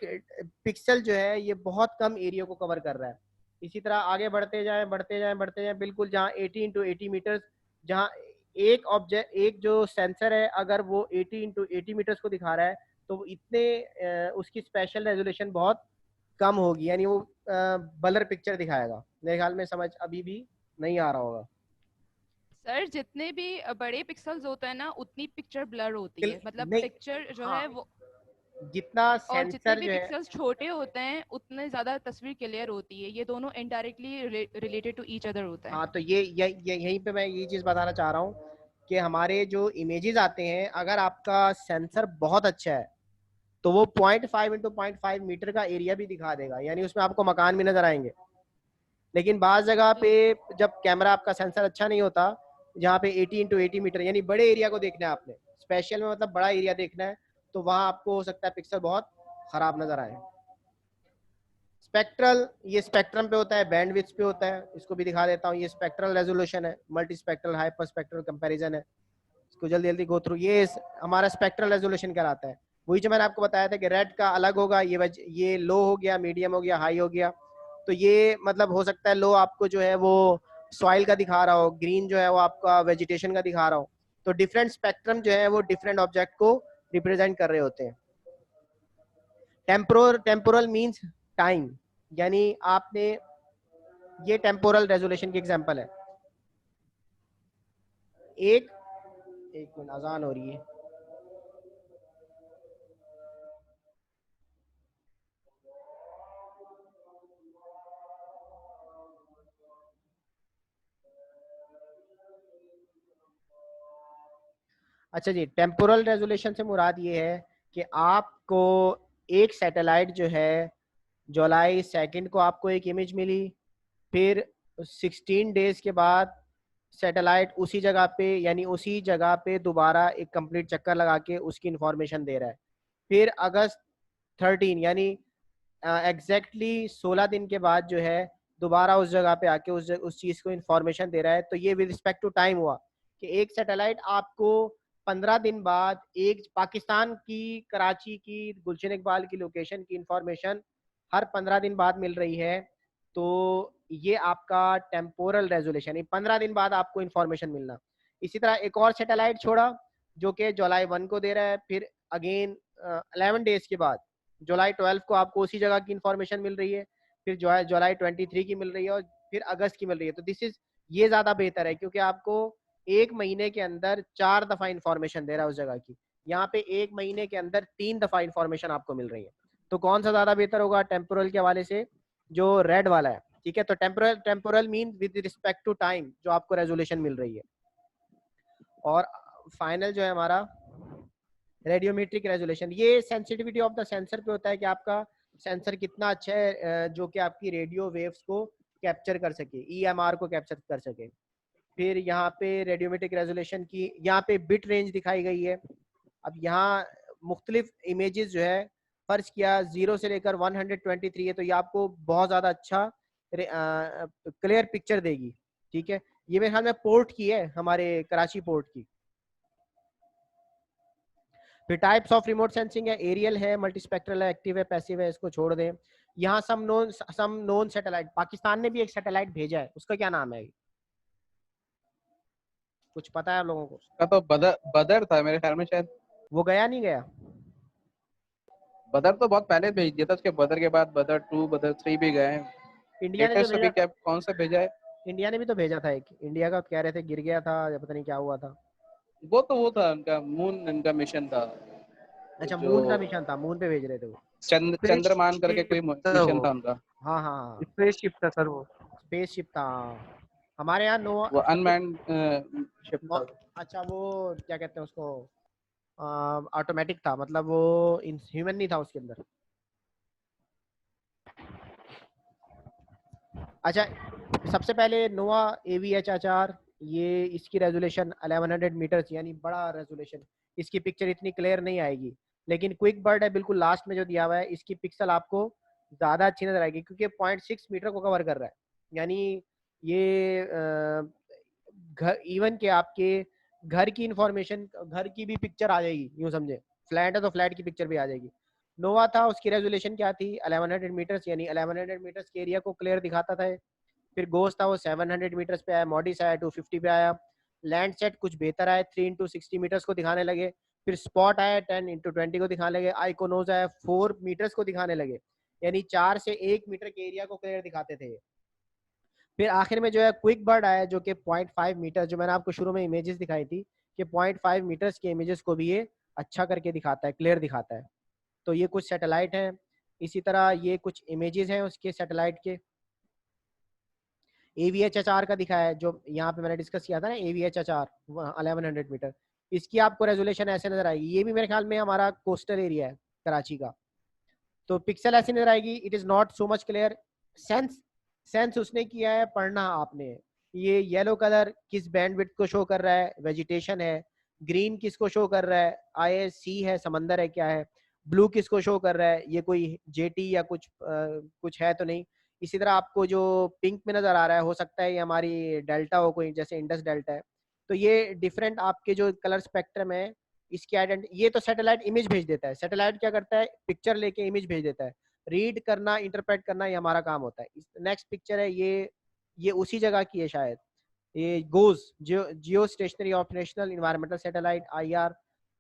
पिक्सल जो है ये बहुत कम एरिया को कवर कर रहा है। इसी तरह आगे बढ़ते जाएं बिल्कुल, जहाँ 80x80 मीटर, जहाँ एक ऑब्जेक्ट, एक जो सेंसर है अगर वो 80x80 मीटर्स को दिखा रहा है, तो इतने उसकी स्पेशल रेजोल्यूशन बहुत कम होगी, यानी वो ब्लर पिक्चर दिखाएगा। मेरे ख्याल में समझ अभी भी नहीं आ रहा होगा। सर जितने भी बड़े पिक्सल्स होते हैं ना, उतनी पिक्चर ब्लर होती है, मतलब नहीं, पिक्चर जो हाँ, है वो, जितना और जितने सेंसर भी जो है, पिक्सल्स छोटे होते हैं उतने ज्यादा तस्वीर क्लियर होती है। ये दोनों indirectly related to each other होता है। हाँ, तो यहीं पे मैं ये चीज़ बताना चाह रहा हूँ कि हमारे जो इमेजेस आते हैं, अगर आपका सेंसर बहुत अच्छा है तो वो 0.5x0.5 मीटर का एरिया भी दिखा देगा, यानी उसमें आपको मकान भी नजर आएंगे। लेकिन बाज जगह पे जब कैमरा आपका सेंसर अच्छा नहीं होता, जहाँ पे 80x80 मीटर यानी बड़े एरिया को देखना है आपने, स्पेशल में मतलब बड़ा एरिया देखना है, तो वहाँ आपको हो सकता है पिक्सल बहुत खराब नजर आए। स्पेक्ट्रल, ये स्पेक्ट्रम पे होता है, बैंडविड्थ पे होता है, इसको भी दिखा देता हूँ। ये स्पेक्ट्रल रेजोल्यूशन है, multi spectral hyper spectral comparison है। इसको जल्दी जल्दी गो थ्रू। ये हमारा स्पेक्ट्रल रेजोल्यूशन कहलाता है। वही जो मैंने आपको बताया था कि रेड का अलग होगा, ये लो हो गया, मीडियम हो गया, हाई हो गया। तो ये मतलब हो सकता है लो आपको जो है वो सॉइल का दिखा रहा हो, ग्रीन जो है वो आपका वेजिटेशन का दिखा रहा हो। तो डिफरेंट स्पेक्ट्रम जो है वो डिफरेंट ऑब्जेक्ट को रिप्रेजेंट कर रहे होते हैं। टेम्पोरल मींस टाइम, यानी आपने, ये टेम्पोरल रेजोल्यूशन की एग्जांपल है। एक मिनट, अजान हो रही है। अच्छा जी, टेम्पोरल रेजोल्यूशन से मुराद ये है कि आपको एक सैटेलाइट जो है, जुलाई 2 को आपको एक इमेज मिली, फिर 16 डेज के बाद सैटेलाइट उसी जगह पे, यानी उसी जगह पे दोबारा एक कंप्लीट चक्कर लगा के उसकी इंफॉर्मेशन दे रहा है। फिर अगस्त 13 यानी एग्जैक्टली 16 दिन के बाद जो है दोबारा उस जगह पे आके उस चीज़ को इंफॉर्मेशन दे रहा है। तो ये विद रिस्पेक्ट टू टाइम हुआ कि एक सैटेलाइट आपको 15 दिन बाद एक पाकिस्तान की कराची की गुलशन इकबाल की लोकेशन की इंफॉर्मेशन हर 15 दिन बाद मिल रही है। तो ये आपका टेम्पोरल रेजोल्यूशन, 15 दिन बाद आपको इंफॉर्मेशन मिलना। इसी तरह एक और सैटेलाइट छोड़ा जो कि जुलाई 1 को दे रहा है, फिर अगेन 11 डेज के बाद जुलाई 12 को आपको उसी जगह की इंफॉर्मेशन मिल रही है, फिर जुलाई 23 की मिल रही है, और फिर अगस्त की मिल रही है। तो दिस इज, ये ज्यादा बेहतर है क्योंकि आपको एक महीने के अंदर 4 दफा इंफॉर्मेशन दे रहा है उस जगह की। यहाँ पे एक महीने के अंदर 3 दफा इंफॉर्मेशन आपको मिल रही है। तो कौन सा ज्यादा बेहतर होगा टेम्पोरल के हवाले से? जो रेड वाला है, ठीक है। तो temporal mean with respect to time जो आपको रेजोल्यूशन मिल रही है। और फाइनल जो है हमारा रेडियोमेट्रिक रेजोल्यूशन, ये सेंसिटिविटी ऑफ द सेंसर पे होता है कि आपका सेंसर कितना अच्छा है जो कि आपकी रेडियो वेव्स को कैप्चर कर सके, EMR को कैप्चर कर सके। फिर यहाँ पे रेडियोमेट्रिक रेजोल्यूशन की यहाँ पे बिट रेंज दिखाई गई है। अब यहाँ मुख्तलिफ इमेजेस जो है, फर्ज किया 0 से लेकर 123 है, तो ये आपको बहुत ज़्यादा अच्छा क्लियर पिक्चर देगी, ठीक है। ये मेरे ख्याल में पोर्ट की है, हमारे कराची पोर्ट की। फिर टाइप्स ऑफ रिमोट सेंसिंग है, एरियल है, मल्टीस्पेक्ट्रल है, एक्टिव है, पैसिव है, इसको छोड़ दें। यहाँ सम नोन सैटेलाइट, पाकिस्तान ने भी एक सैटेलाइट भेजा है, उसका क्या नाम है, कुछ पता है आप लोगों को? का तो बदर था मेरे ख्याल में शायद। वो गया नहीं गया? बदर तो बहुत पहले भेज दिया था, उसके बदर के बाद बदर 2 बदर 3 भी गए हैं। इंडिया ने जो लेटेस्ट भेजा, अभी क्या कौन सा भेजा है? इंडिया ने भी तो भेजा था एक, इंडिया का कह रहे थे गिर गया था या पता नहीं क्या हुआ था। वो था उनका मून, उनका मिशन था अच्छा, जो मून का मिशन था, मून पे भेज रहे थे वो। चंद्रमान करके कोई मिशन था उनका। हाँ हाँ हाँ, स्पेसशिप था सर वो। स्पेसशिप था। हमारे यहाँ नो वो अनमैन्ड शिप था। अच्छा वो क्या कहते हैं उसको, ऑटोमेटिक था, मतलब वो ह्यूमन नहीं था उसके अंदर। अच्छा, सबसे पहले नोवा AVHR, ये इसकी रेजोल्यूशन 1100 मीटर्स, यानी बड़ा रेजोल्यूशन। इसकी पिक्चर इतनी क्लियर नहीं आएगी, लेकिन क्विक बर्ड है बिल्कुल लास्ट में जो दिया हुआ है, इसकी पिक्सल आपको ज़्यादा अच्छी नजर आएगी क्योंकि 0.6 मीटर को कवर कर रहा है। यानी ये घर इवन के आपके घर की इंफॉर्मेशन, घर की भी पिक्चर आ जाएगी, यूँ समझे। फ्लैट है तो फ्लैट की पिक्चर भी आ जाएगी। नोवा था, उसकी रेजोल्यूशन क्या थी, 1100 मीटर्स, यानी 1100 मीटर्स के एरिया को क्लियर दिखाता था। फिर गोस्ट था वो 700 मीटर्स पे आया, मॉडिस आया 250 पे आया, लैंड सेट कुछ बेहतर आया 3x60 मीटर्स को दिखाने लगे, फिर स्पॉट आया 10x20 को दिखाने लगे, आइकोनोज आया 4 मीटर्स को दिखाने लगे, यानी 4 से 1 मीटर के एरिया को क्लियर दिखाते थे। फिर आखिर में जो है क्विक बर्ड आया जो कि 0.5 मीटर, जो मैंने आपको शुरू में इमेजेस दिखाई थी कि 0.5 मीटर्स के इमेजेस को भी ये अच्छा करके दिखाता है, क्लियर दिखाता है। तो ये कुछ सैटेलाइट हैं, इसी तरह ये कुछ इमेजेस हैं उसके सैटेलाइट के। AVHR का दिखाया है, जो यहाँ पे मैंने डिस्कस किया था ना, AVHR 1100 मीटर, इसकी आपको रेजोल्यूशन ऐसे नजर आएगी। ये भी मेरे ख्याल में हमारा कोस्टल एरिया है कराची का, तो पिक्सल ऐसी नजर आएगी। It is not so much clear. Sense उसने किया है, पढ़ना आपने। ये येलो कलर किस बैंडविड्थ को शो कर रहा है, वेजिटेशन है। ग्रीन किसको शो कर रहा है, ISC है, समंदर है, क्या है। ब्लू किसको शो कर रहा है, ये कोई जेटी या कुछ है तो नहीं। इसी तरह आपको जो पिंक में नजर आ रहा है, हो सकता है ये हमारी डेल्टा हो, कोई जैसे इंडस डेल्टा है। तो ये डिफरेंट आपके जो कलर स्पेक्ट्रम है, इसकी आइडेंटिटी। ये तो सैटेलाइट इमेज भेज देता है। सैटेलाइट क्या करता है, पिक्चर लेके इमेज भेज देता है। रीड करना, इंटरप्रेट करना, ये हमारा काम होता है। नेक्स्ट पिक्चर है ये उसी जगह की है शायद, ये गोज जियो stationery operational environmental satellite IR।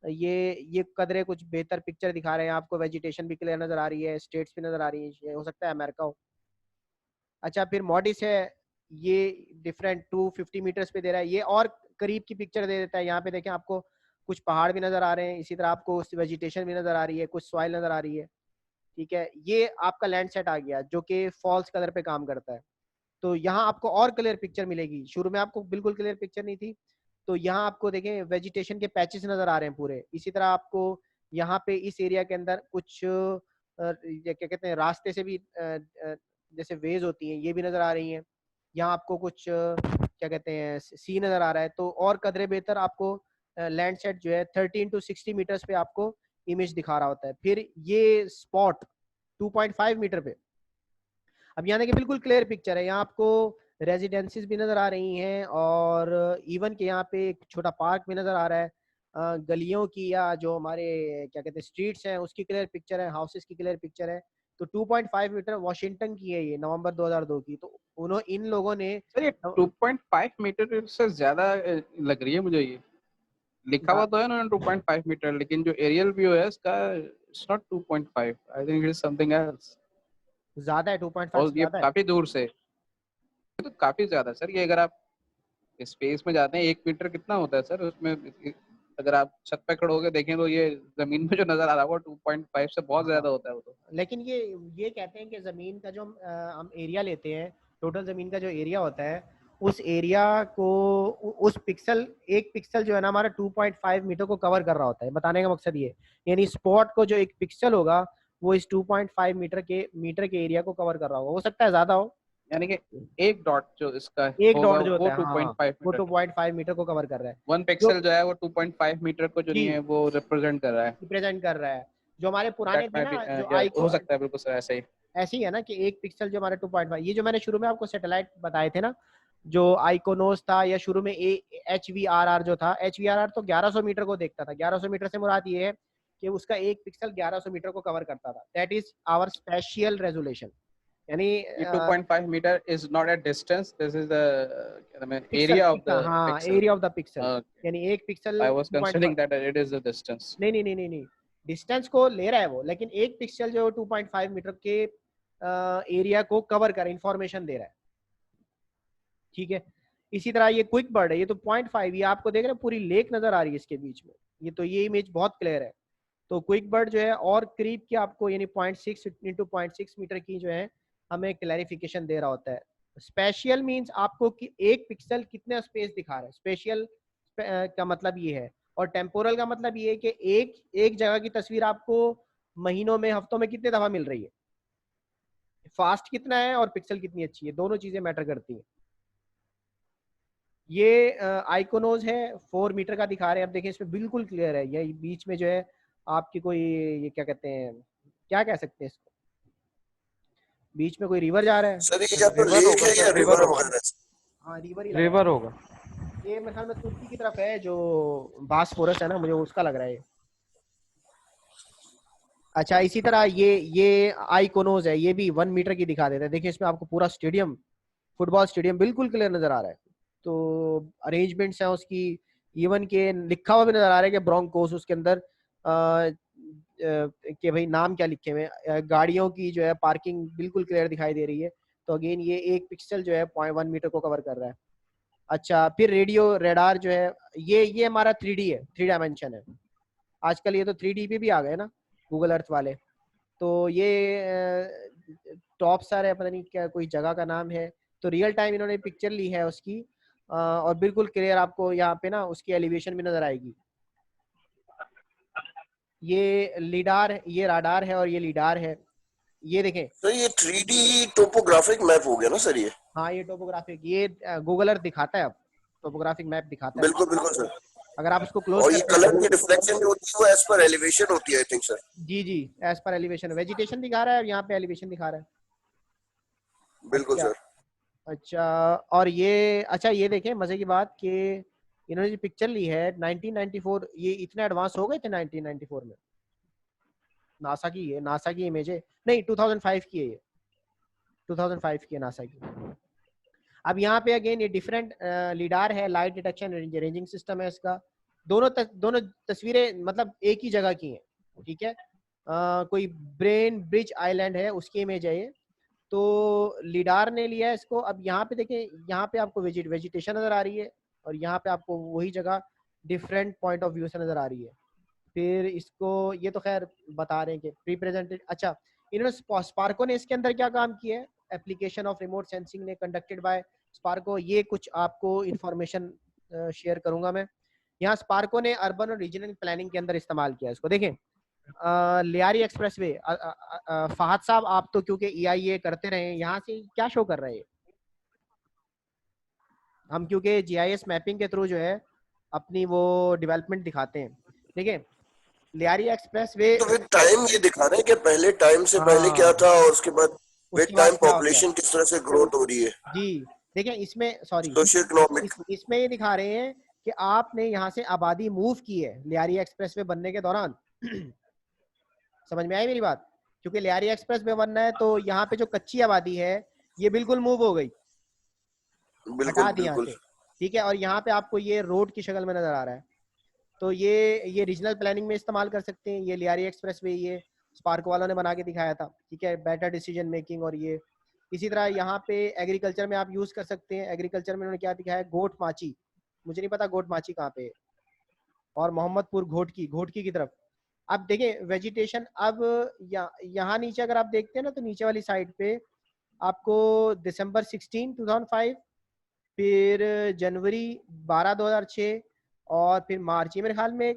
ये कदरे कुछ बेहतर पिक्चर दिखा रहे हैं आपको, वेजिटेशन भी क्लियर नजर आ रही है, स्टेट्स भी नजर आ रही है, हो सकता है अमेरिका हो। अच्छा, फिर मॉडिस है, ये डिफरेंट 250 मीटर्स पे दे रहा है, ये और करीब की पिक्चर दे देता है। यहाँ पे देखें आपको कुछ पहाड़ भी नजर आ रहे हैं, इसी तरह आपको वेजिटेशन भी नजर आ रही है, कुछ सॉइल नजर आ रही है। ठीक है, ये आपका लैंड सेट आ गया जो कि फॉल्स कलर पे काम करता है। तो यहाँ आपको और क्लियर पिक्चर मिलेगी, शुरू में आपको बिल्कुल क्लियर पिक्चर नहीं थी। तो यहाँ आपको देखें वेजिटेशन के पैचेस नजर आ रहे हैं पूरे। इसी तरह आपको यहाँ पे इस एरिया के अंदर कुछ क्या कहते हैं, रास्ते से भी जैसे वेज होती हैं, ये भी नजर आ रही हैं। यहाँ आपको कुछ क्या कहते हैं, सी नजर आ रहा है। तो और कदरे बेहतर आपको लैंड सेट जो है 13 to 60 मीटर्स पे आपको इमेज दिखा रहा होता है। फिर ये स्पॉट 2.5 मीटर पे, अब यहाँ देखिए बिल्कुल क्लियर पिक्चर है। यहाँ आपको रेजिडेंसीज भी नजर आ रही हैं, और इवन के यहाँ पे एक छोटा पार्क भी नजर आ रहा है। गलियों की या जो हमारे क्या कहते हैं स्ट्रीट्स हैं उसकी क्लियर पिक्चर है, हाउसेस की क्लियर पिक्चर है। तो 2.5 मीटर वाशिंगटन की है, ये नवंबर 2002 की। तो इन लोगों ने सर ये 2.5 मीटर से ज्यादा लग रही है मुझे। ये लिखा हुआ तो है ना 2.5 मीटर, लेकिन जो एरियल व्यू है इसका it's not 2.5, I think it is something else. ज्यादा है, 2.5 और से ये ज्यादा है। काफी दूर से, तो काफी ज्यादा सर। ये अगर आप स्पेस में जाते हैं 1 मीटर कितना होता है सर उसमें, अगर आप छत पे खड़े होकर देखें तो ये जमीन में जो नजर आ रहा है वो 2.5 से बहुत ज्यादा होता है वो तो। लेकिन ये कहते हैं कि जमीन का जो हम एरिया लेते हैं, टोटल जमीन का जो एरिया होता है, उस एरिया को उस पिक्सल, एक पिक्सल जो है ना हमारा 2.5 मीटर को कवर कर रहा होता है। बताने का मकसद ये, यानी स्पॉट को जो एक पिक्सल होगा वो इस 2.5 मीटर के एरिया को कवर कर रहा होगा। हो सकता है ज्यादा हो, यानी कि एक डॉट जो इसका एक होगा डॉट जो वो होता है, हाँ 2.5 वो मीटर, 2.5 मीटर को कवर कर रहा है। 1 जो पिक्सल जो है वो 2.5 मीटर को जो नहीं है वो रिप्रेजेंट कर रहा है। रिप्रेजेंट कर रहा है। जो हमारे पुराने दैट थे में भी ना, जो हो सकता है, बिल्कुल सर ऐसे ही। ऐसी है ना कि एक पिक्सल जो हमारा 2.5, ये जो मैंने शुरू में आपको सैटेलाइट बताए थे ना, जो आइकोनोस था, या शुरू में HVRR जो था, HVRR तो 1100 मीटर को देखता था। 1100 मीटर से मुराद ये है कि उसका एक पिक्सल 1100 मीटर को कवर करता था। That is our spatial resolution. यानी ये 2.5 metre is not a distance, this is the pixel, area of the हाँ pixel. Area of the pixel, Okay. यानी एक pixel I was 2.5। considering that it is a distance. नहीं नहीं नहीं नहीं नहीं, डिस्टेंस को ले रहा है वो, लेकिन एक पिक्सल जो 2.5 मीटर के एरिया को कवर कर इंफॉर्मेशन दे रहा है। ठीक है, इसी तरह ये क्विक बर्ड है, ये तो 0.5, ये आपको देख रहे हैं पूरी लेक नजर आ रही है इसके बीच में। ये इमेज बहुत क्लियर है। तो क्विक बर्ड जो है और करीब की आपको, यानी 0.6 इंटू 0.6 मीटर की जो है हमें क्लैरिफिकेशन दे रहा होता है। स्पेशियल मींस आपको कि एक पिक्सल कितने स्पेस दिखा रहा है। का मतलब ये है, और टेम्पोरल का मतलब ये है कि एक जगह की तस्वीर आपको महीनों में, हफ्तों में कितने दफा मिल रही है, फास्ट कितना है और पिक्सल कितनी अच्छी है, दोनों चीजें मैटर करती हैं। ये आइकोनोज है, 4 मीटर का दिखा रहे हैं। अब देखिए इसमें बिल्कुल क्लियर है, ये बीच में जो है आपकी कोई, ये क्या कहते हैं, क्या कह सकते हैं इसको, बीच में कोई रिवर जा रहा है। सर ये या तो रिवर लेक होगा है या सर, रिवर वगैरह। हाँ रिवर ही लग रहा रिवर होगा। है। ये मेरे ख्याल में तुर्की की तरफ है, जो बासफोरस है ना, मुझे उसका लग रहा है ये। अच्छा इसी तरह ये आइकोनोज है, ये भी 1 मीटर की दिखा देते हैं। देखिए इसमें आपको पूरा स्टेडियम, फुटबॉल स्टेडियम बिल्कुल क्लियर नजर आ रहा है। तो अरेंजमेंट्स हैं उसकी, इवन के लिखा हुआ भी नजर आ रहा है कि ब्रोंकोस, उसके अंदर कि भाई नाम क्या लिखे हुए हैं, गाड़ियों की जो है पार्किंग बिल्कुल क्लियर दिखाई दे रही है। तो अगेन ये 1 पिक्सल जो है 0.1 मीटर को कवर कर रहा है। अच्छा फिर रेडियो रेडार जो है, ये हमारा 3D है, 3 डायमेंशन है। आजकल ये तो 3D पे भी आ गए ना गूगल अर्थ वाले। तो ये टॉप सर है, पता नहीं क्या कोई जगह का नाम है। तो रियल टाइम इन्होंने पिक्चर ली है उसकी, और बिल्कुल क्लियर आपको यहाँ पे ना उसकी एलिवेशन भी नजर आएगी। ये लीडार, ये राडार है और ये लीडार है। ये देखें सर ये 3D टोपोग्राफिक मैप हो गया ना सर ये। हाँ ये टोपोग्राफिक, ये गूगल अर्थ दिखाता है, अब टोपोग्राफिक मैप दिखाता है। बिल्कुल बिल्कुल सर। अगर आप उसको क्लोज और ये करते कलर हैं, की रिफ्लेक्शन जो होती है वो एज पर एलिवेशन होती है आई थिंक सर। जी एज पर एलिवेशन, वेजिटेशन दिखा रहा है, यहाँ पे एलिवेशन दिखा रहा है। बिल्कुल अच्छा, सर। अच्छा और ये, अच्छा ये देखें मजे की बात कि इन्होंने जो पिक्चर ली है 1994, ये इतने एडवांस हो गए थे 1994 में। नासा की है, नासा की इमेज है, नहीं 2005 की है ये, 2005 की है नासा की। अब यहाँ पे अगेन ये डिफरेंट लीडार है, लाइट डिटेक्शन रेंजिंग सिस्टम है इसका। दोनों तस्वीरें मतलब एक ही जगह की हैं, ठीक है। कोई ब्रेन ब्रिज आइलैंड है, उसकी इमेज है ये। तो लीडार ने लिया है इसको। अब यहाँ पे देखें, यहाँ पे आपको वेजिटेशन नजर आ रही है, और यहाँ पे आपको वही जगह डिफरेंट पॉइंट ऑफ व्यू से नजर आ रही है। फिर इसको ये तो खैर बता रहे हैं कि प्री प्रेजेंटेड। अच्छा इन्होंने स्पार्को ने इसके अंदर क्या काम किया है, एप्लीकेशन ऑफ रिमोट सेंसिंग ने कंडक्टेड बाय स्पार्को। ये कुछ आपको इंफॉर्मेशन शेयर करूंगा मैं। यहाँ स्पार्को ने अर्बन और रीजनल प्लानिंग के अंदर इस्तेमाल किया इसको। देखें लियारी एक्सप्रेसवे, फहद साहब आप तो क्योंकि EIA करते रहे, यहाँ से क्या शो कर रहे हैं हम, क्योंकि GIS मैपिंग के थ्रू जो है अपनी वो डेवलपमेंट दिखाते हैं। देखिए लियारी एक्सप्रेसवे, तो विद टाइम ये दिखा रहे हैं कि पहले टाइम से पहले क्या था और उसके बाद विद उसके बाद टाइम क्या हो गया। पॉपुलेशन किस तरह से ग्रोथ हो रही है। जी देखिए इसमें, सॉरी सोशियो इकोनॉमिक। इसमें ये दिखा रहे हैं कि आपने यहाँ से आबादी मूव की है लियारी एक्सप्रेस वे बनने के दौरान। समझ में आई मेरी बात? क्योंकि लियारी एक्सप्रेस वे बनना है तो यहाँ पे जो कच्ची आबादी है ये बिल्कुल मूव हो गई, बिल्कुल हटा दी यहाँ बिल्कुल। से, ठीक है। और यहाँ पे आपको ये रोड की शक्ल में नजर आ रहा है। तो ये रीजनल प्लानिंग में इस्तेमाल कर सकते हैं। ये लियारी एक्सप्रेस वे ये स्पार्क वालों ने बना के दिखाया था, ठीक है, बेटर डिसीजन मेकिंग। और ये इसी तरह यहाँ पे एग्रीकल्चर में आप यूज कर सकते हैं। एग्रीकल्चर में उन्होंने क्या दिखाया है, गोट माची, मुझे नहीं पता गोट माची कहाँ पे है, और मोहम्मदपुर घोटकी की तरफ। अब देखें वेजिटेशन, अब यहाँ नीचे अगर आप देखते हैं ना, तो नीचे वाली साइड पे आपको दिसंबर 16 2005, फिर जनवरी 12 2006, और फिर मार्च। ये मेरे ख्याल में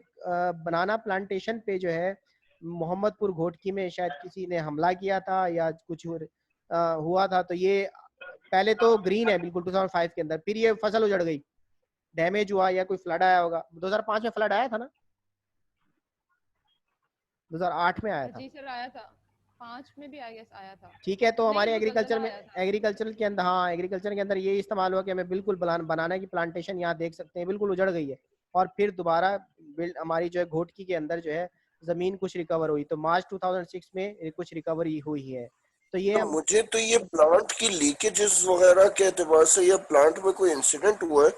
बनाना प्लांटेशन पे जो है मोहम्मदपुर घोटकी में शायद किसी ने हमला किया था या कुछ हुआ था। तो ये पहले तो ग्रीन है बिल्कुल 2005 के अंदर, फिर ये फसल उजड़ गई, डैमेज हुआ या कोई फ्लड आया होगा। 2005 में फ्लड आया था ना, 2008 में आया था। जी सर आया था, 5 में भी आया था। ठीक है, तो हमारे नहीं, एग्रीकल्चर में, आया था। एग्रीकल्चर के अंदर, हाँ एग्रीकल्चर के अंदर ये इस्तेमाल हुआ कि हमें बिल्कुल बनाना की प्लांटेशन यहाँ देख सकते हैं बिल्कुल उजड़ गई है, और फिर दोबारा बिल्ड हमारी जो है घोटकी के अंदर जो है जमीन कुछ रिकवर हुई। तो मार्च 2006 में कुछ रिकवरी हुई है। तो ये तो मुझे तो ये प्लांट की लीकेजेस वगैरह के एतबार से ये प्लांट में कोई इंसिडेंट हुआ है,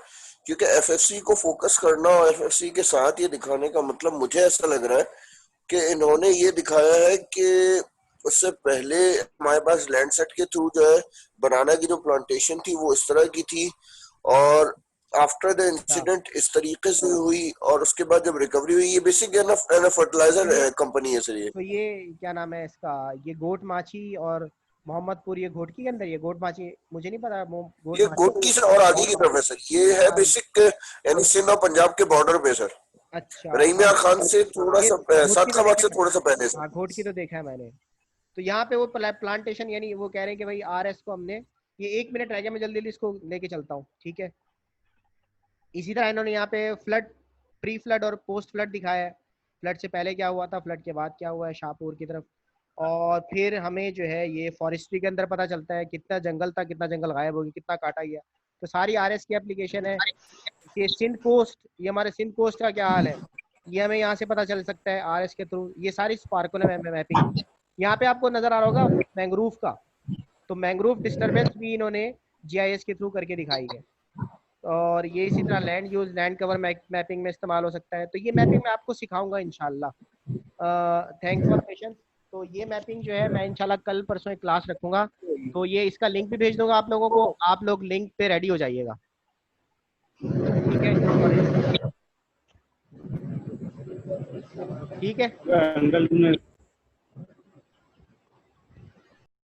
क्योंकि FFC को फोकस करना और FFC के साथ ये दिखाने का मतलब मुझे ऐसा लग रहा है कि इन्होंने ये दिखाया है कि उससे पहले हमारे पास लैंडसेट के थ्रू जो है बनाना की जो प्लांटेशन थी वो इस तरह की थी, और आफ्टर द इंसिडेंट इस तरीके से हुई, और उसके बाद जब रिकवरी हुई, ये बेसिक फर्टिलाइजर कंपनी है सर ये। तो ये क्या नाम है इसका, ये गोट माची और मोहम्मदपुर ये घोटकी के अंदर, ये गोटमाची मुझे नहीं पता। ये घोटकी से और आगे की तरफ है सर, ये है बेसिक यानी सिंध और पंजाब के बॉर्डर पे सर। अच्छा, रहीमिया खान से थोड़ा सा सादखाबाद से थोड़ा सा पहले सर। हाँ घोटकी तो देखा है मैंने। तो यहाँ पे वो प्लांटेशन, यानी वो कह रहे हैं कि भाई आरएस को हमने, ये 1 मिनट रह गया, मैं जल्दी जल्दी इसको लेके चलता हूँ, ठीक है। इसी तरह इन्होंने यहाँ पे फ्लड, प्री फ्लड और पोस्ट फ्लड दिखाया है। फ्लड से पहले क्या हुआ था, फ्लड के बाद क्या हुआ है शाहपुर की तरफ। और फिर हमें जो है ये फॉरेस्ट्री के अंदर पता चलता है कितना जंगल था, कितना जंगल गायब हो गया, कितना काटा गया। तो सारी आरएस की एप्लीकेशन है। ये सिंध कोस्ट, ये हमारे सिंध कोस्ट का क्या हाल है, ये हमें यहाँ से पता चल सकता है आरएस के थ्रू। ये सारी स्पार्कुलर मैपिंग। यहाँ पे आपको नजर आ रहा होगा मैंग्रोव का, तो मैंग्रोव डिस्टर्बेंस भी इन्होंने जीआईएस के थ्रू करके दिखाई है। और ये इसी तरह land use, land cover mapping में इस्तेमाल हो सकता है। तो ये मैपिंग मैं आपको सिखाऊंगा इंशाल्लाह। Thanks for patience. तो ये मैपिंग जो है मैं इंशाल्लाह कल परसों एक क्लास रखूंगा, तो ये इसका लिंक भी भेज दूंगा आप लोगों को, आप लोग लिंक पे रेडी हो जाइएगा, ठीक है। ठीक है अंकल